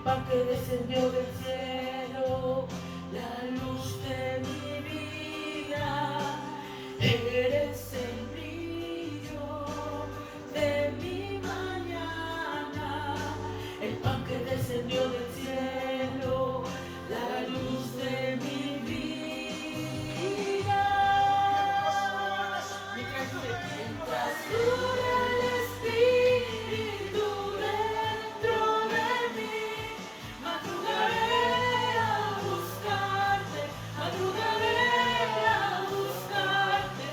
pan que descendió del cielo, la luz de mi vida. Eres el brillo de mi mañana, el pan que descendió del cielo, la luz de mi vida. Mientras dure el Espíritu dentro de mí, madrugaré a buscarte, madrugaré a buscarte.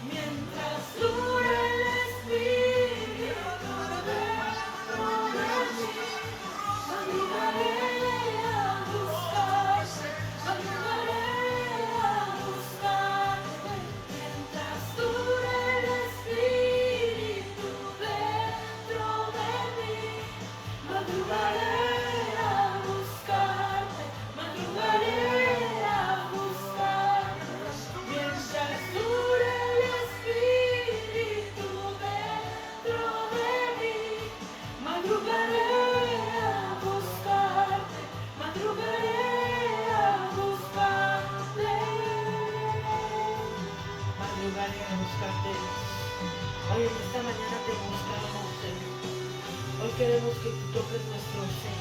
Mientras dure el Espíritu dentro de mí, madrugaré a buscarte, madrugaré a buscarte. Mientras dure el Espíritu dentro de mí, madrugaré a buscarte, madrugaré a buscarte. Mientras dure el Espíritu dentro de mí, madrugaré a buscarte, madrugaré a buscarte. Madrugaré a buscarte. Hoy en esta mañana te buscamos, Señor. Hoy queremos que tú toques nuestro ser,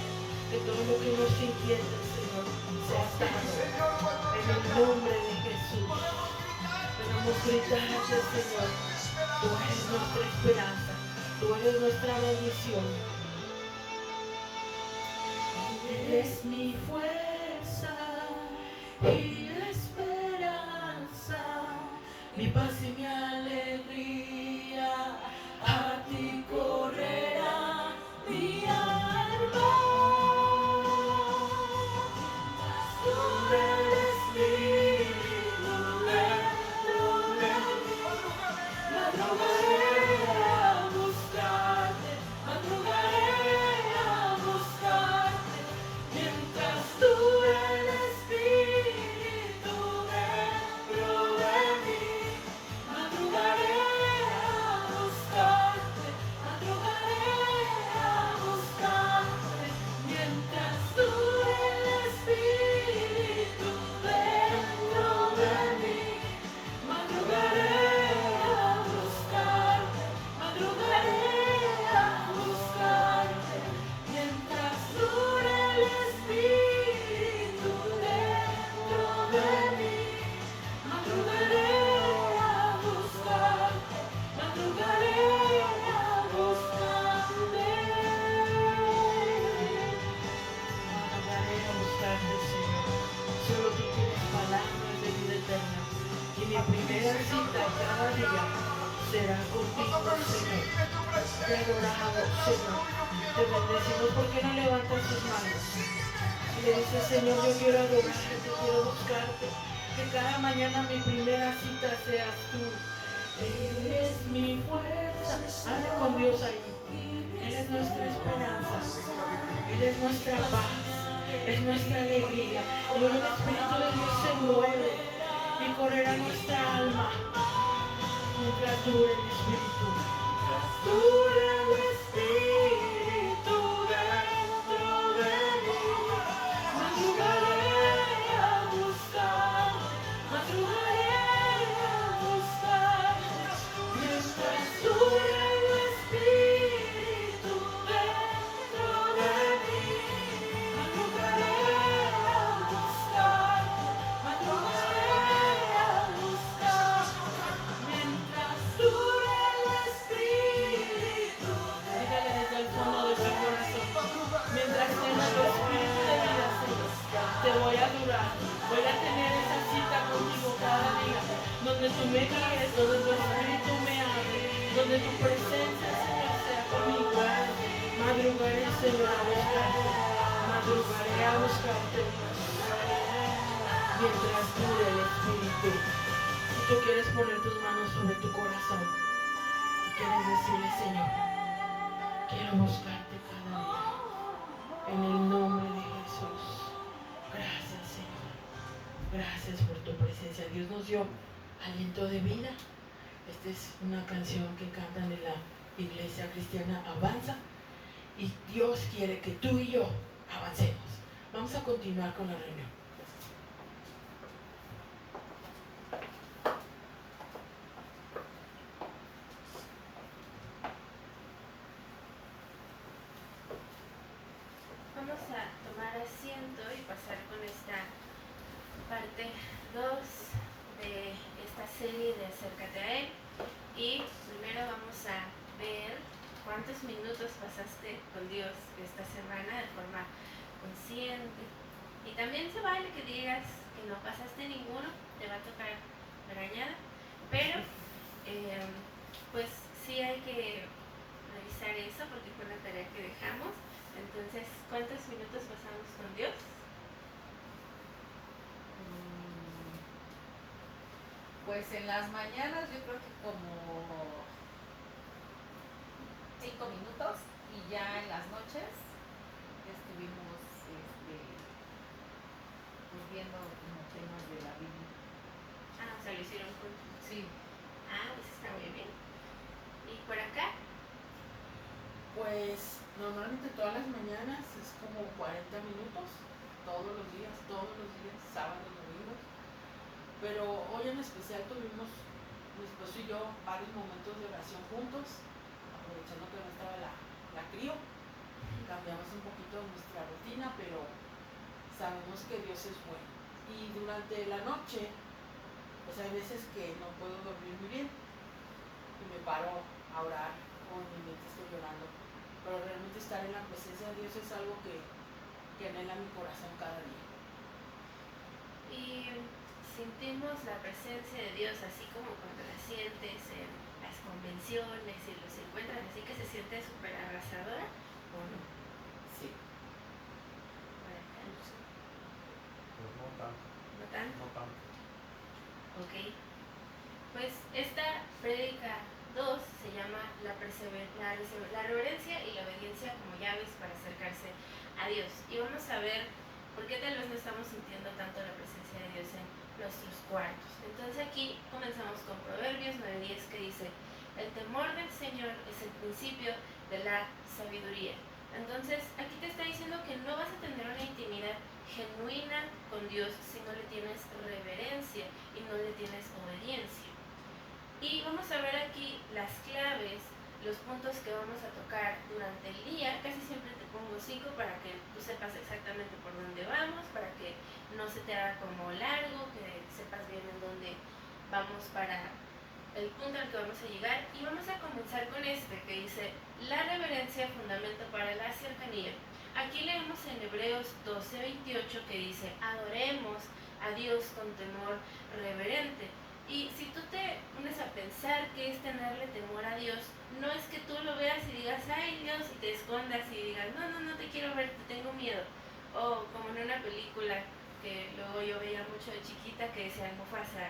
que todo lo que nos inquiete, Señor, sea sano. En el nombre de Jesús. Queremos gritarte, Señor. Tú eres nuestra esperanza, tú eres nuestra bendición. Eres mi fuerza y esperanza, mi paz y mi alegría, a ti correrá mi alma. Tú eres Espíritu dentro de mí, madrugaré a buscarte, madrugaré a buscarte. Mientras dure el Espíritu dentro de mí, madrugaré a buscarte, madrugaré a buscarte. Mientras dure el Espíritu dentro de mí, madrugaré a buscarte, madrugaré a buscarte. Mientras dure el Espíritu dentro de mí, madrugaré a buscarte, madrugaré a buscarte. Madrugaré a buscarte, Señor. Solo tú tienes palabras de vida eterna. Y mi primera cita cada día será contigo, Señor. Te adoramos, Señor. Te bendecimos. ¿Por qué no levantas tus manos? Y le dices, Señor, yo quiero adorarte, quiero buscarte. Que cada mañana mi primera cita seas tú. Eres mi fuerza. Habla con Dios ahí. Eres nuestra esperanza. Eres nuestra paz. Es nuestra alegría. Y luego el Espíritu de Dios se mueve y correrá nuestra alma. Mientras dure el Espíritu. Mientras dure el Espíritu dentro de mí, madrugaré a buscarte, madrugaré a buscarte. Mientras dure el Espíritu dentro de mí, madrugaré a buscarte, madrugaré a buscarte. Mientras dure el Espíritu, dígale desde el fondo de su corazón. Mientras tenga tu espíritu de vida, Señor, te voy a adorar. Voy a tener esa cita contigo cada día, donde tú me guíes, donde tu espíritu me hable, donde tu presencia, Señor, sea conmigo. Madrugaré, Señor, a buscarte. Madrugaré a buscarte. Mientras dure el Espíritu. Si tú quieres poner tus manos sobre tu corazón y quieres decirle, Señor, quiero buscarte cada día. En el nombre de Jesús. Gracias, Señor. Gracias por tu presencia. Dios nos dio aliento de vida. Esta es una canción que cantan en la iglesia cristiana Avanza. Y Dios quiere que tú y yo avancemos. Vamos a continuar con la reunión. Vamos a tomar asiento y pasar con esta parte 2 de esta serie de Acércate a Él. Y primero vamos a ver cuántos minutos pasaste con Dios esta semana de forma consciente. Y también se vale que digas que no pasaste ninguno, te va a tocar regañada, pero pues sí hay que revisar eso porque fue una tarea que dejamos. Entonces, ¿cuántos minutos pasamos con Dios? Pues en las mañanas yo creo que como 5 minutos, y ya en las noches estuvimos pues viendo como temas de la Biblia. Ah, o sea, lo hicieron juntos. Sí. Ah, pues está muy bien. ¿Y por acá? Pues normalmente todas las mañanas es como 40 minutos, todos los días, sábados, domingos. Pero hoy en especial tuvimos, mi esposo y yo, varios momentos de oración juntos, aprovechando que no estaba la crío. Cambiamos un poquito nuestra rutina, pero sabemos que Dios es bueno. Y durante la noche, pues hay veces que no puedo dormir muy bien y me paro a orar o en mi mente estoy llorando. Pero realmente estar en la presencia de Dios es algo que anhela mi corazón cada día. Y sentimos la presencia de Dios así como cuando la sientes en las convenciones y los encuentras, así que se siente súper arrasadora, ¿o no? Sí. Por acá, no sé. Pues no tanto. ¿No tanto? No tanto. Ok. Pues esta prédica 2 se llama la reverencia y la obediencia como llaves para acercarse a Dios. Y vamos a ver por qué tal vez no estamos sintiendo tanto la presencia de Dios en nuestros cuartos. Entonces aquí comenzamos con Proverbios 9:10 que dice: el temor del Señor es el principio de la sabiduría. Entonces aquí te está diciendo que no vas a tener una intimidad genuina con Dios si no le tienes reverencia y no le tienes obediencia. Y vamos a ver aquí las claves, los puntos que vamos a tocar durante el día. Casi siempre te pongo 5 para que tú sepas exactamente por dónde vamos, para que no se te haga como largo, que sepas bien en dónde vamos para el punto al que vamos a llegar. Y vamos a comenzar con este que dice: la reverencia, fundamento para la cercanía. Aquí leemos en Hebreos 12:28 que dice: adoremos a Dios con temor reverente. Y si tú te pones a pensar que es tenerle temor a Dios, no es que tú lo veas y digas, ay Dios, y te escondas y digas, no te quiero ver, te tengo miedo. O como en una película que luego yo veía mucho de chiquita que decía Mufasa,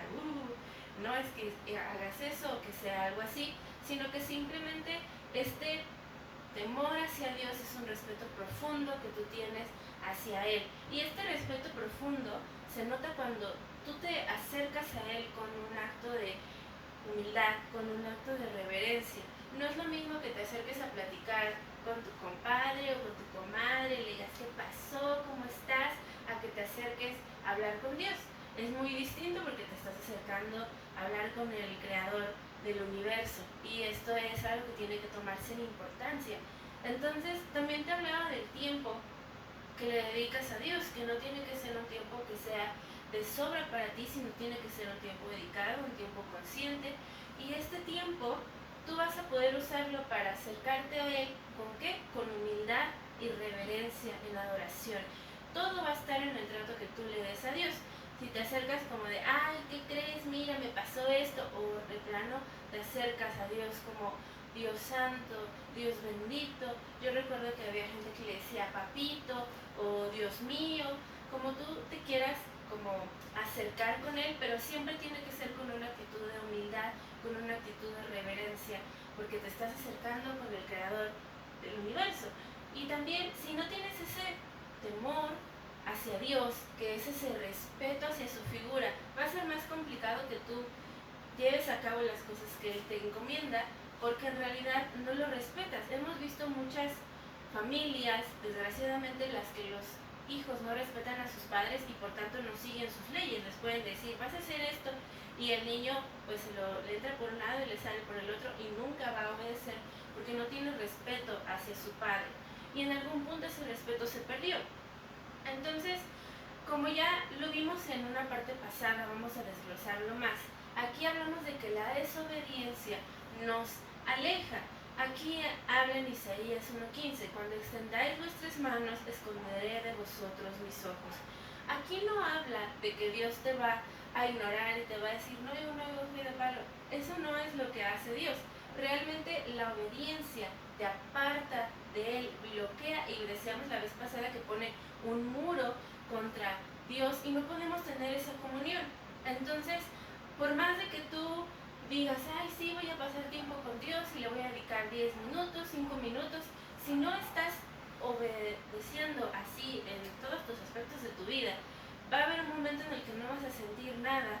no es que hagas eso o que sea algo así, sino que simplemente este temor hacia Dios es un respeto profundo que tú tienes hacia Él. Y este respeto profundo se nota cuando tú te acercas a Él con un acto de humildad, con un acto de reverencia. No es lo mismo que te acerques a platicar con tu compadre o con tu comadre, le digas qué pasó, cómo estás, a que te acerques a hablar con Dios. Es muy distinto porque te estás acercando a hablar con el Creador del universo, y esto es algo que tiene que tomarse en importancia. Entonces también te hablaba del tiempo que le dedicas a Dios, que no tiene que ser un tiempo que sea de sobra para ti, sino tiene que ser un tiempo dedicado, un tiempo consciente. Y este tiempo tú vas a poder usarlo para acercarte a Él. ¿Con qué? Con humildad y reverencia en adoración. Todo va a estar en el trato que tú le des a Dios. Si te acercas como de, ay, ¿qué crees? Mira, me pasó esto. O de plano te acercas a Dios como Dios santo, Dios bendito. Yo recuerdo que había gente que le decía papito o Dios mío, como tú te quieras como acercar con Él, pero siempre tiene que ser con una actitud de humildad, con una actitud de reverencia, porque te estás acercando con el Creador del universo. Y también, si no tienes ese temor hacia Dios, que es ese respeto hacia su figura, va a ser más complicado que tú lleves a cabo las cosas que Él te encomienda, porque en realidad no lo respetas. Hemos visto muchas familias, desgraciadamente, las que los hijos no respetan a sus padres y por tanto no siguen sus leyes. Les pueden decir, vas a hacer esto, y el niño pues le entra por un lado y le sale por el otro y nunca va a obedecer porque no tiene respeto hacia su padre. Y en algún punto ese respeto se perdió. Entonces, como ya lo vimos en una parte pasada, vamos a desglosarlo más. Aquí hablamos de que la desobediencia nos aleja. Aquí habla en Isaías 1:15, cuando extendáis vuestras manos, esconderé de vosotros mis ojos. Aquí no habla de que Dios te va a ignorar y te va a decir, no, yo no hago ruido de palo. Eso no es lo que hace Dios. Realmente la obediencia te aparta de Él, bloquea, y decíamos la vez pasada que pone un muro contra Dios y no podemos tener esa comunión. Entonces, por más de que tú digas, ay, sí, voy a pasar tiempo con Dios y le voy a dedicar 10 minutos, 5 minutos, si no estás obedeciendo así en todos tus aspectos de tu vida, va a haber un momento en el que no vas a sentir nada,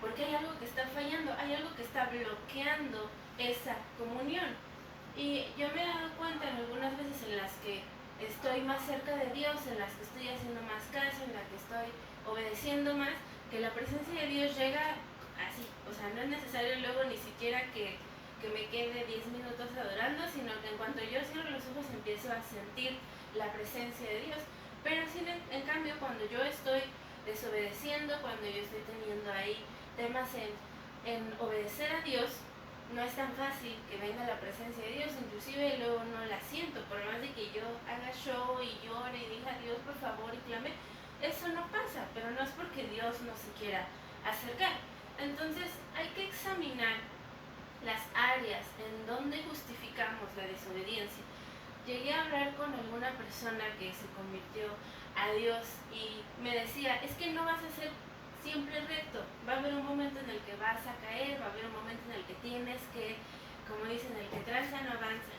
porque hay algo que está fallando, hay algo que está bloqueando esa comunión. Y yo me he dado cuenta en algunas veces en las que estoy más cerca de Dios, en las que estoy haciendo más caso, en las que estoy obedeciendo más, que la presencia de Dios llega así. O sea, no es necesario luego ni siquiera que me quede 10 minutos adorando, sino que en cuanto yo cierro los ojos empiezo a sentir la presencia de Dios. Pero sí, en cambio, cuando yo estoy desobedeciendo, cuando yo estoy teniendo ahí temas en obedecer a Dios, no es tan fácil que venga la presencia de Dios, inclusive luego no la siento, por más de que yo haga show y llore y diga Dios por favor y clame, eso no pasa, pero no es porque Dios no se quiera acercar. Entonces hay que examinar las áreas en donde justificamos la desobediencia. Llegué a hablar con alguna persona que se convirtió a Dios y me decía, es que no vas a ser siempre recto, va a haber un momento en el que vas a caer, va a haber un momento en el que tienes que, como dicen, el que tranza no avanza.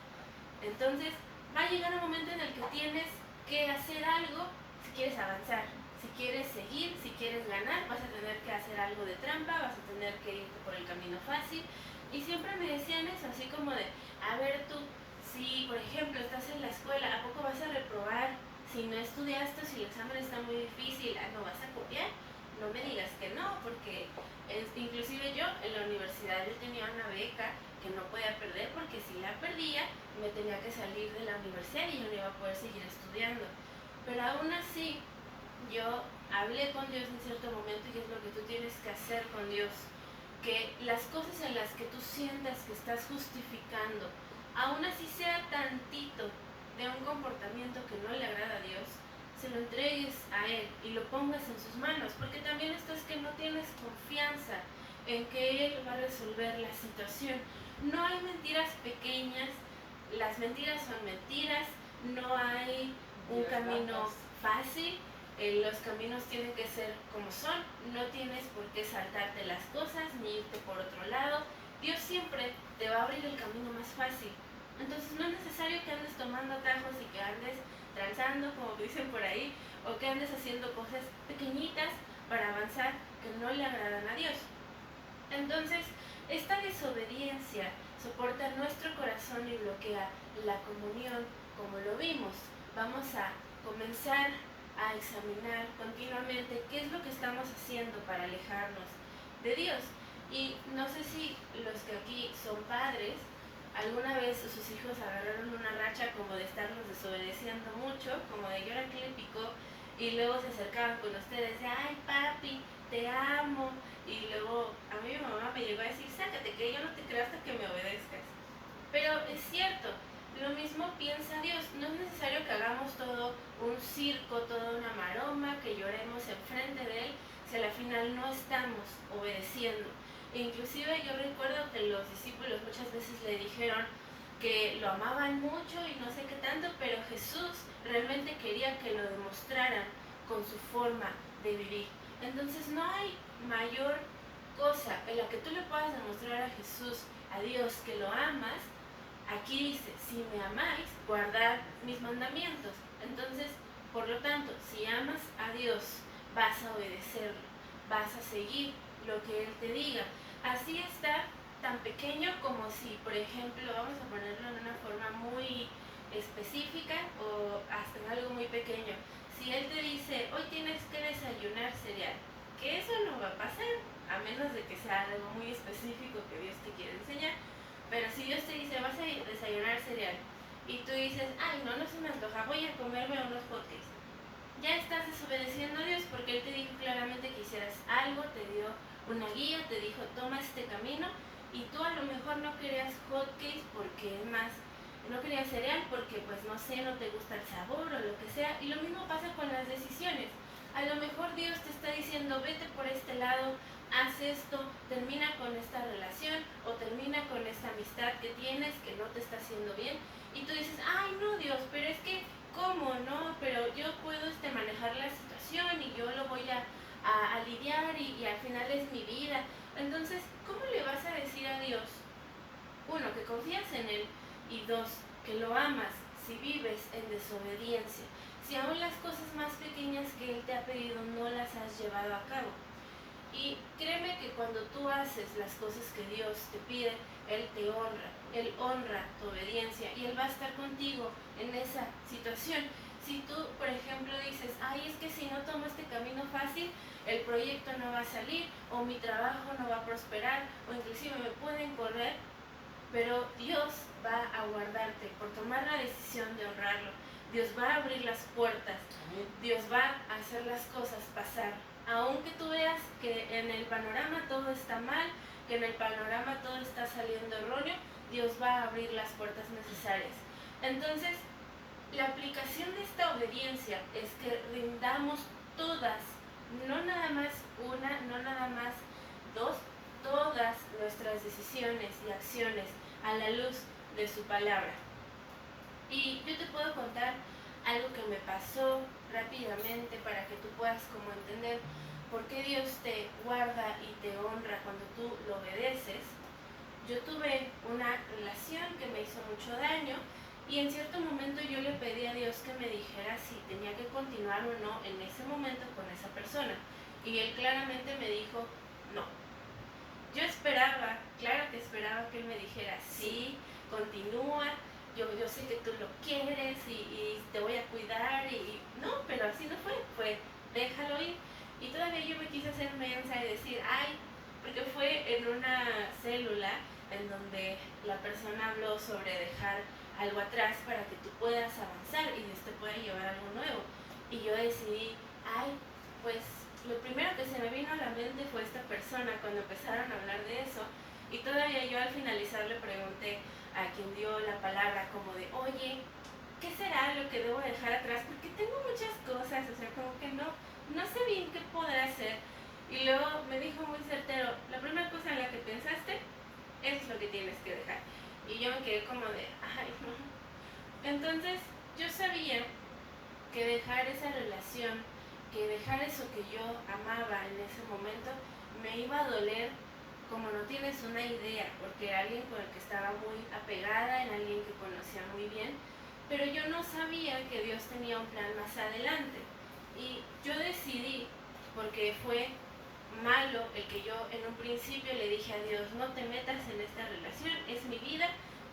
Entonces va a llegar un momento en el que tienes que hacer algo si quieres avanzar, si quieres seguir, si quieres ganar, vas a tener que hacer algo de trampa, vas a tener que irte por el camino fácil. Y siempre me decían eso, así como de, a ver tú, si por ejemplo estás en la escuela, ¿a poco vas a reprobar? Si no estudiaste, si el examen está muy difícil, ¿no vas a copiar? No me digas que no, porque inclusive yo en la universidad yo tenía una beca que no podía perder, porque si la perdía me tenía que salir de la universidad y yo no iba a poder seguir estudiando. Pero aún así yo hablé con Dios en cierto momento, y es lo que tú tienes que hacer con Dios, que las cosas en las que tú sientas que estás justificando, aún así sea tantito de un comportamiento que no le agrada a Dios, se lo entregues a Él y lo pongas en sus manos, porque también esto es que no tienes confianza en que Él va a resolver la situación. No hay mentiras pequeñas, las mentiras son mentiras, no hay un camino fácil, los caminos tienen que ser como son, no tienes por qué saltarte las cosas ni irte por otro lado. Dios siempre te va a abrir el camino más fácil. Entonces no es necesario que andes tomando atajos y que andes transando, como dicen por ahí, o que andes haciendo cosas pequeñitas para avanzar que no le agradan a Dios. Entonces, esta desobediencia soporta nuestro corazón y bloquea la comunión, como lo vimos. Vamos a comenzar a examinar continuamente qué es lo que estamos haciendo para alejarnos de Dios. Y no sé si los que aquí son padres, alguna vez sus hijos agarraron una racha como de estarnos desobedeciendo mucho, como de llorar que le picó, y luego se acercaban con ustedes de, ay papi, te amo, y luego a mí mi mamá me llegó a decir, sácate que yo no te creo hasta que me obedezcas. Pero es cierto, lo mismo piensa Dios, no es necesario que hagamos todo un circo, toda una maroma, que lloremos enfrente de Él, si a la final no estamos obedeciendo. Inclusive yo recuerdo que los discípulos muchas veces le dijeron que lo amaban mucho y no sé qué tanto, pero Jesús realmente quería que lo demostraran con su forma de vivir. Entonces no hay mayor cosa en la que tú le puedas demostrar a Jesús, a Dios, que lo amas. Aquí dice, si me amáis, guardad mis mandamientos. Entonces, por lo tanto, si amas a Dios, vas a obedecerlo, vas a seguir lo que Él te diga. Así está tan pequeño como si, por ejemplo, vamos a ponerlo en una forma muy específica o hasta en algo muy pequeño. Si él te dice, hoy tienes que desayunar cereal, que eso no va a pasar, a menos de que sea algo muy específico que Dios te quiere enseñar. Pero si Dios te dice, vas a desayunar cereal, y tú dices, ay, no, no se me antoja, voy a comerme unos hotcakes, ya estás desobedeciendo a Dios, porque Él te dijo claramente que hicieras algo, te dio una guía, te dijo, toma este camino, y tú a lo mejor no querías hotcakes porque es más, no querías cereal porque pues no sé, no te gusta el sabor o lo que sea. Y lo mismo pasa con las decisiones. A lo mejor Dios te está diciendo, vete por este lado, haz esto, termina con esta relación o termina con esta amistad que tienes que no te está haciendo bien. Y tú dices, ay no Dios, pero es que, ¿cómo no? Pero yo puedo manejar la situación y yo lo voy a lidiar y al final es mi vida. Entonces, ¿cómo le vas a decir a Dios? Uno, que confías en Él, y dos, que lo amas si vives en desobediencia, si aún las cosas más pequeñas que Él te ha pedido no las has llevado a cabo. Y créeme que cuando tú haces las cosas que Dios te pide, Él te honra, Él honra tu obediencia y Él va a estar contigo en esa situación. Si tú, por ejemplo, dices, ay, es que si no tomo este camino fácil, el proyecto no va a salir, o mi trabajo no va a prosperar, o inclusive me pueden correr, pero Dios va a guardarte por tomar la decisión de honrarlo. Dios va a abrir las puertas, Dios va a hacer las cosas pasar. Aunque tú veas que en el panorama todo está mal, que en el panorama todo está saliendo erróneo, Dios va a abrir las puertas necesarias. Entonces, la aplicación de esta obediencia es que rindamos todas, no nada más una, no nada más dos, todas nuestras decisiones y acciones a la luz de su palabra. Y yo te puedo contar algo que me pasó rápidamente para que tú puedas como entender por qué Dios te guarda y te honra cuando tú lo obedeces. Yo tuve una relación que me hizo mucho daño y en cierto momento yo le pedí a Dios que me dijera si tenía que continuar o no en ese momento con esa persona. Y Él claramente me dijo no. Yo esperaba, claro que esperaba que Él me dijera sí, continúa, yo sé que tú lo quieres y te voy a cuidar y no, pero así no fue déjalo ir. Y todavía yo me quise hacer mensa y decir, ay, porque fue en una célula en donde la persona habló sobre dejar algo atrás para que tú puedas avanzar y Dios te pueda llevar algo nuevo. Y yo decidí, ay, pues lo primero que se me vino a la mente fue esta persona cuando empezaron a hablar de eso. Y todavía yo al finalizar le pregunté a quien dio la palabra como de, oye, ¿qué será lo que debo dejar atrás? Porque tengo muchas cosas, o sea, como que no sé bien qué podrá hacer. Y luego me dijo muy certero, la primera cosa en la que pensaste es lo que tienes que dejar. Y yo me quedé como de, ay, no. Entonces yo sabía que dejar esa relación, que dejar eso que yo amaba en ese momento, me iba a doler como no tienes una idea, porque era alguien con el que estaba muy apegada, era alguien que conocía muy bien, pero yo no sabía que Dios tenía un plan más adelante. Y yo decidí, porque fue malo el que yo en un principio le dije a Dios, no te metas en esta relación, es mi vida,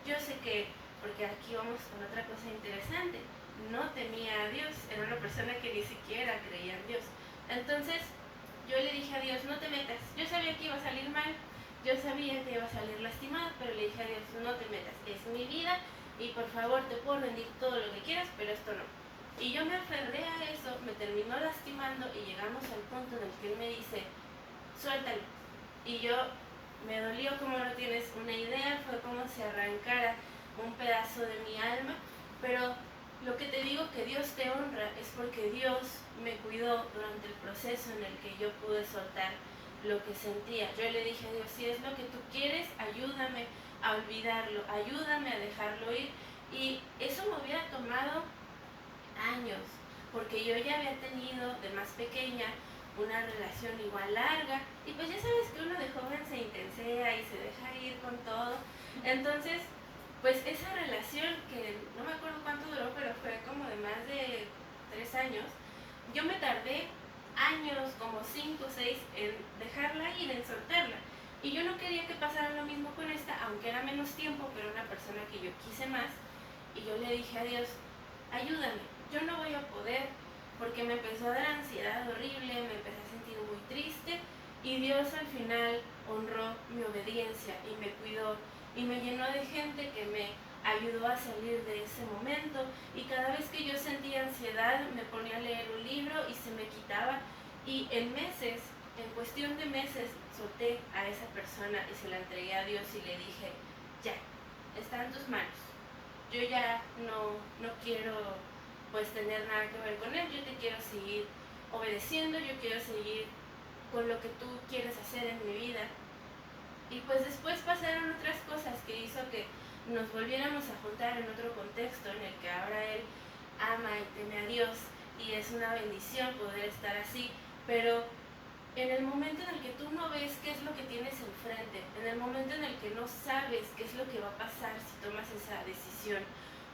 yo sé que, porque aquí vamos con otra cosa interesante, no temía a Dios, era una persona que ni siquiera creía en Dios. Entonces yo le dije a Dios, no te metas, yo sabía que iba a salir mal, yo sabía que iba a salir lastimada, pero le dije a Dios, no te metas, es mi vida y por favor te puedo rendir todo lo que quieras, pero esto no. Y yo me aferré a eso, me terminó lastimando y llegamos al punto en el que Él me dice, suéltalo. Y yo, me dolió como no tienes una idea, fue como si arrancara un pedazo de mi alma, pero lo que te digo que Dios te honra es porque Dios me cuidó durante el proceso en el que yo pude soltar lo que sentía. Yo le dije a Dios, si es lo que tú quieres, ayúdame a olvidarlo, ayúdame a dejarlo ir. Y eso me hubiera tomado años, porque yo ya había tenido de más pequeña una relación igual larga, y pues ya sabes que uno de joven se intensea y se deja ir con todo. Entonces, pues esa relación, que no me acuerdo cuánto duró, pero fue como de más de 3 años, yo me tardé años, como 5 o 6, en dejarla ir, en soltarla. Y yo no quería que pasara lo mismo con esta, aunque era menos tiempo, pero una persona que yo quise más. Y yo le dije a Dios, ayúdame, yo no voy a poder, porque me empezó a dar ansiedad horrible, me empecé a sentir muy triste, y Dios al final honró mi obediencia y me cuidó y me llenó de gente que me ayudó a salir de ese momento, y cada vez que yo sentía ansiedad me ponía a leer un libro y se me quitaba, y en cuestión de meses solté a esa persona y se la entregué a Dios y le dije, ya, está en tus manos, yo ya no quiero pues tener nada que ver con él, yo te quiero seguir obedeciendo, yo quiero seguir con lo que tú quieres hacer en mi vida. Y pues después pasaron otras cosas que hizo que nos volviéramos a juntar en otro contexto en el que ahora él ama y teme a Dios, y es una bendición poder estar así, pero en el momento en el que tú no ves qué es lo que tienes enfrente, en el momento en el que no sabes qué es lo que va a pasar si tomas esa decisión,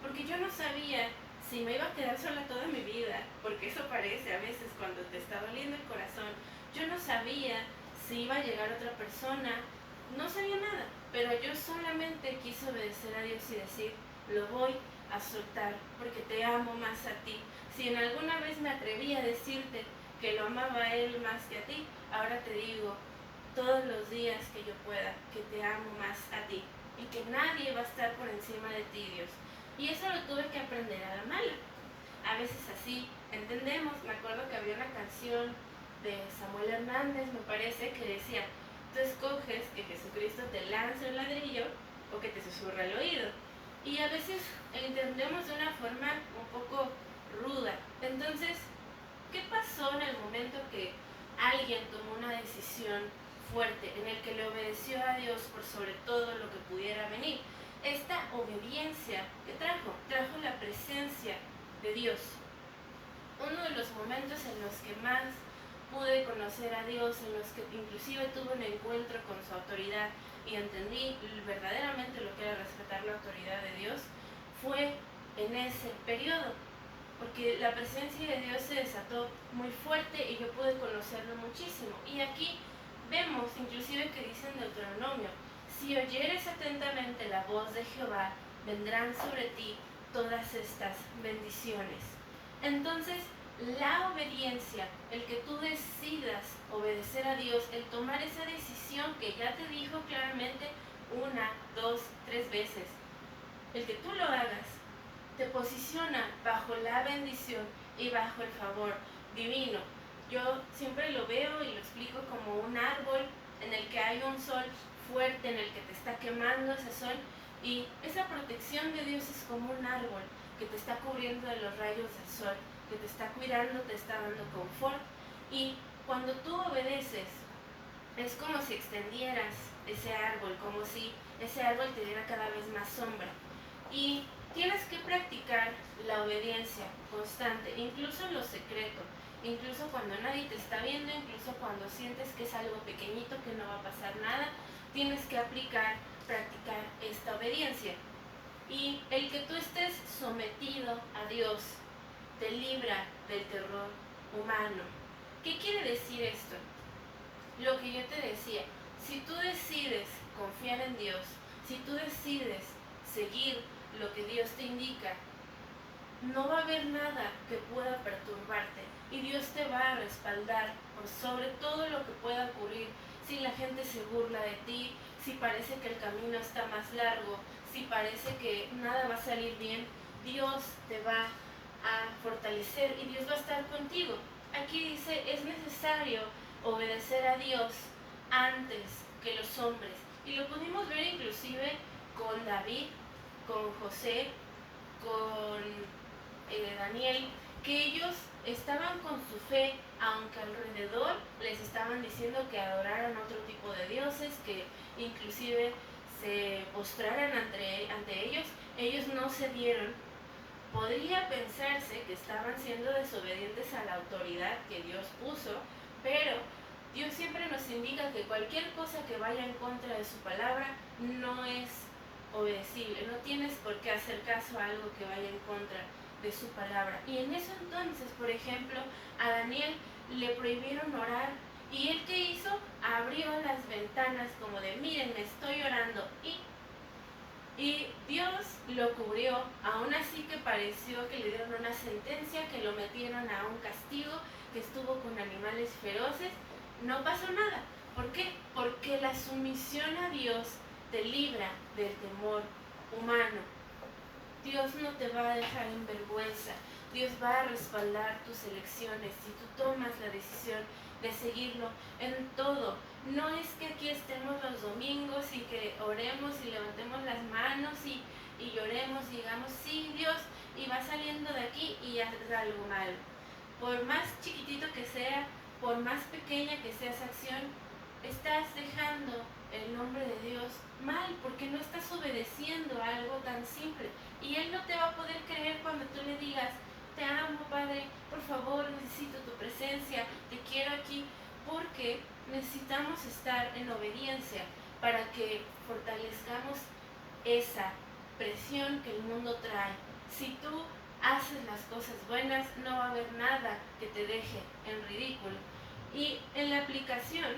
porque yo no sabía si me iba a quedar sola toda mi vida, porque eso parece a veces cuando te está doliendo el corazón, yo no sabía si iba a llegar otra persona, no sabía nada, pero yo solamente quise obedecer a Dios y decir, lo voy a soltar porque te amo más a ti. Si en alguna vez me atreví a decirte que lo amaba a Él más que a ti, ahora te digo todos los días que yo pueda que te amo más a ti y que nadie va a estar por encima de ti, Dios. Y eso lo tuve que aprender a la mala. A veces así entendemos. Me acuerdo que había una canción de Samuel Hernández, me parece, que decía, tú escoges que Jesucristo te lance un ladrillo o que te susurra al oído. Y a veces entendemos de una forma un poco ruda. Entonces, ¿qué pasó en el momento que alguien tomó una decisión fuerte en el que le obedeció a Dios por sobre todo lo que pudiera venir? Esta obediencia que trajo la presencia de Dios. Uno de los momentos en los que más pude conocer a Dios, en los que inclusive tuve un encuentro con su autoridad y entendí verdaderamente lo que era respetar la autoridad de Dios, fue en ese periodo, porque la presencia de Dios se desató muy fuerte y yo pude conocerlo muchísimo. Y aquí vemos inclusive que dice en Deuteronomio, si oyeres atentamente la voz de Jehová, vendrán sobre ti todas estas bendiciones. Entonces, la obediencia, el que tú decidas obedecer a Dios, el tomar esa decisión que ya te dijo claramente 1, 2, 3 veces, el que tú lo hagas, te posiciona bajo la bendición y bajo el favor divino. Yo siempre lo veo y lo explico como un árbol en el que hay un sol fuerte, en el que te está quemando ese sol, y esa protección de Dios es como un árbol que te está cubriendo de los rayos del sol, que te está cuidando, te está dando confort. Y cuando tú obedeces, es como si extendieras ese árbol, como si ese árbol te diera cada vez más sombra. Y tienes que practicar la obediencia constante, incluso en lo secreto, incluso cuando nadie te está viendo, incluso cuando sientes que es algo pequeñito, que no va a pasar nada, tienes que practicar esta obediencia. Y el que tú estés sometido a Dios te libra del terror humano. ¿Qué quiere decir esto? Lo que yo te decía, si tú decides confiar en Dios, si tú decides seguir lo que Dios te indica, no va a haber nada que pueda perturbarte y Dios te va a respaldar por sobre todo lo que pueda ocurrir. Si la gente se burla de ti, si parece que el camino está más largo, si parece que nada va a salir bien, Dios te va a fortalecer y Dios va a estar contigo. Aquí dice, es necesario obedecer a Dios antes que los hombres. Y lo pudimos ver inclusive con David, con José, con Daniel, que ellos estaban con su fe, aunque alrededor les estaban diciendo que adoraran otro tipo de dioses, que inclusive se postraran ante ellos, ellos no cedieron. Podría pensarse que estaban siendo desobedientes a la autoridad que Dios puso, pero Dios siempre nos indica que cualquier cosa que vaya en contra de su palabra no es obedecible, no tienes por qué hacer caso a algo que vaya en contra de su palabra. Y en eso entonces, por ejemplo, a Daniel le prohibieron orar, y él ¿qué hizo? Abrió las ventanas como de, miren, me estoy orando, y Y Dios lo cubrió, aún así que pareció que le dieron una sentencia, que lo metieron a un castigo, que estuvo con animales feroces. No pasó nada. ¿Por qué? Porque la sumisión a Dios te libra del temor humano. Dios no te va a dejar en vergüenza. Dios va a respaldar tus elecciones si tú tomas la decisión de seguirlo en todo. No es que aquí estemos los domingos y que oremos y levantemos las manos y lloremos y digamos, sí, Dios, y va saliendo de aquí y haces algo malo. Por más chiquitito que sea, por más pequeña que sea esa acción, estás dejando el nombre de Dios mal porque no estás obedeciendo a algo tan simple. Y Él no te va a poder creer cuando tú le digas, te amo, Padre, por favor, necesito tu presencia, te quiero aquí, porque necesitamos estar en obediencia para que fortalezcamos esa presión que el mundo trae. Si tú haces las cosas buenas, no va a haber nada que te deje en ridículo. Y en la aplicación,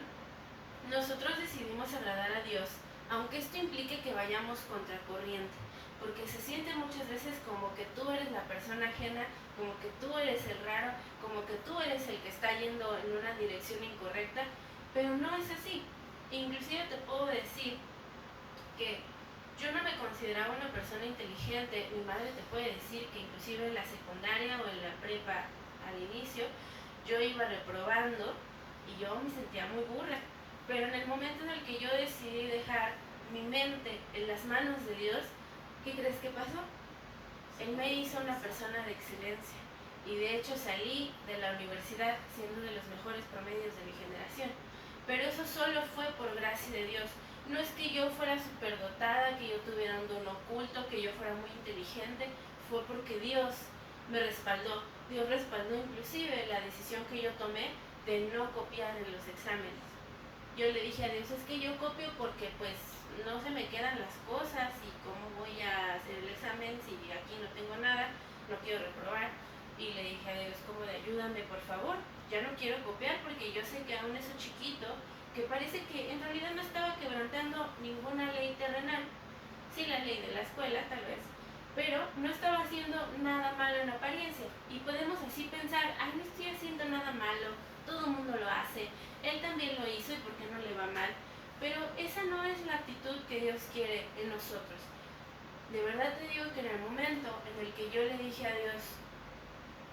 nosotros decidimos agradar a Dios, aunque esto implique que vayamos contracorriente, porque se siente muchas veces como que tú eres la persona ajena, como que tú eres el raro, como que tú eres el que está yendo en una dirección incorrecta, pero no es así. Inclusive te puedo decir que yo no me consideraba una persona inteligente. Mi madre te puede decir que inclusive en la secundaria o en la prepa al inicio yo iba reprobando y yo me sentía muy burra. Pero en el momento en el que yo decidí dejar mi mente en las manos de Dios, ¿qué crees que pasó? Él me hizo una persona de excelencia y de hecho salí de la universidad siendo de los mejores promedios de mi generación. Pero eso solo fue por gracia de Dios. No es que yo fuera superdotada, que yo tuviera un don oculto, que yo fuera muy inteligente, fue porque Dios me respaldó. Dios respaldó inclusive la decisión que yo tomé de no copiar en los exámenes. Yo le dije a Dios, es que yo copio porque pues no se me quedan las cosas y cómo voy a hacer el examen si aquí no tengo nada, no quiero reprobar. Y le dije a Dios como de ayúdame por favor, ya no quiero copiar porque yo sé que aún eso chiquito, que parece que en realidad no estaba quebrantando ninguna ley terrenal, sí la ley de la escuela tal vez, pero no estaba haciendo nada malo en apariencia. Y podemos así pensar, ay, no estoy haciendo nada malo, todo el mundo lo hace, él también lo hizo y por qué no le va mal. Pero esa no es la actitud que Dios quiere en nosotros. De verdad te digo que en el momento en el que yo le dije a Dios,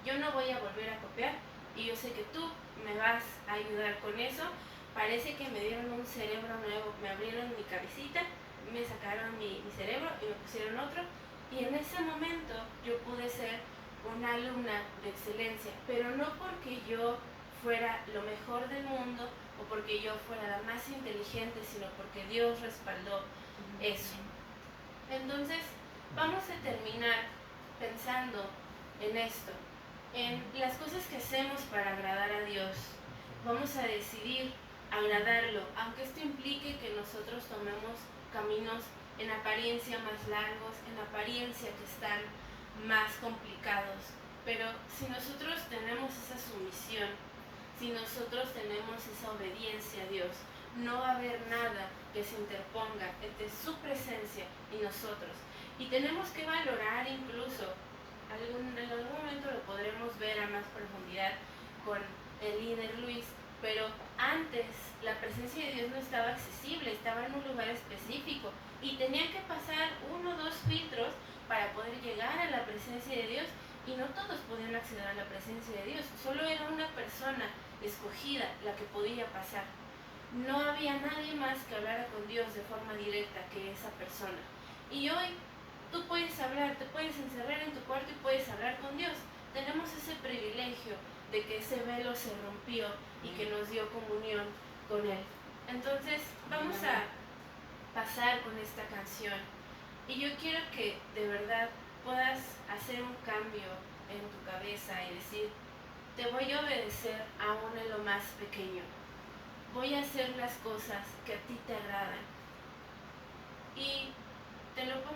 yo no voy a volver a copiar y yo sé que tú me vas a ayudar con eso, parece que me dieron un cerebro nuevo, me abrieron mi cabecita, me sacaron mi cerebro y me pusieron otro, y en ese momento yo pude ser una alumna de excelencia, pero no porque yo fuera lo mejor del mundo o porque yo fuera la más inteligente, sino porque Dios respaldó eso. Entonces, vamos a terminar pensando en esto, en las cosas que hacemos para agradar a Dios. Vamos a decidir agradarlo, aunque esto implique que nosotros tomemos caminos en apariencia más largos, en apariencia que están más complicados. Pero si nosotros tenemos esa sumisión, si nosotros tenemos esa obediencia a Dios, no va a haber nada que se interponga entre su presencia y nosotros. Y tenemos que valorar incluso, en algún momento lo podremos ver a más profundidad con el líder Luis, pero antes la presencia de Dios no estaba accesible, estaba en un lugar específico y tenían que pasar 1 o 2 filtros para poder llegar a la presencia de Dios, y no todos podían acceder a la presencia de Dios, solo era una persona escogida la que podía pasar. No había nadie más que hablara con Dios de forma directa que esa persona. Y hoy tú puedes hablar, te puedes encerrar en tu cuarto y puedes hablar con Dios. Tenemos ese privilegio de que ese velo se rompió y que nos dio comunión con Él. Entonces vamos a pasar con esta canción y yo quiero que de verdad puedas hacer un cambio en tu cabeza y decir, te voy a obedecer aún en lo más pequeño, voy a hacer las cosas que a ti te agradan. Y te lo pongo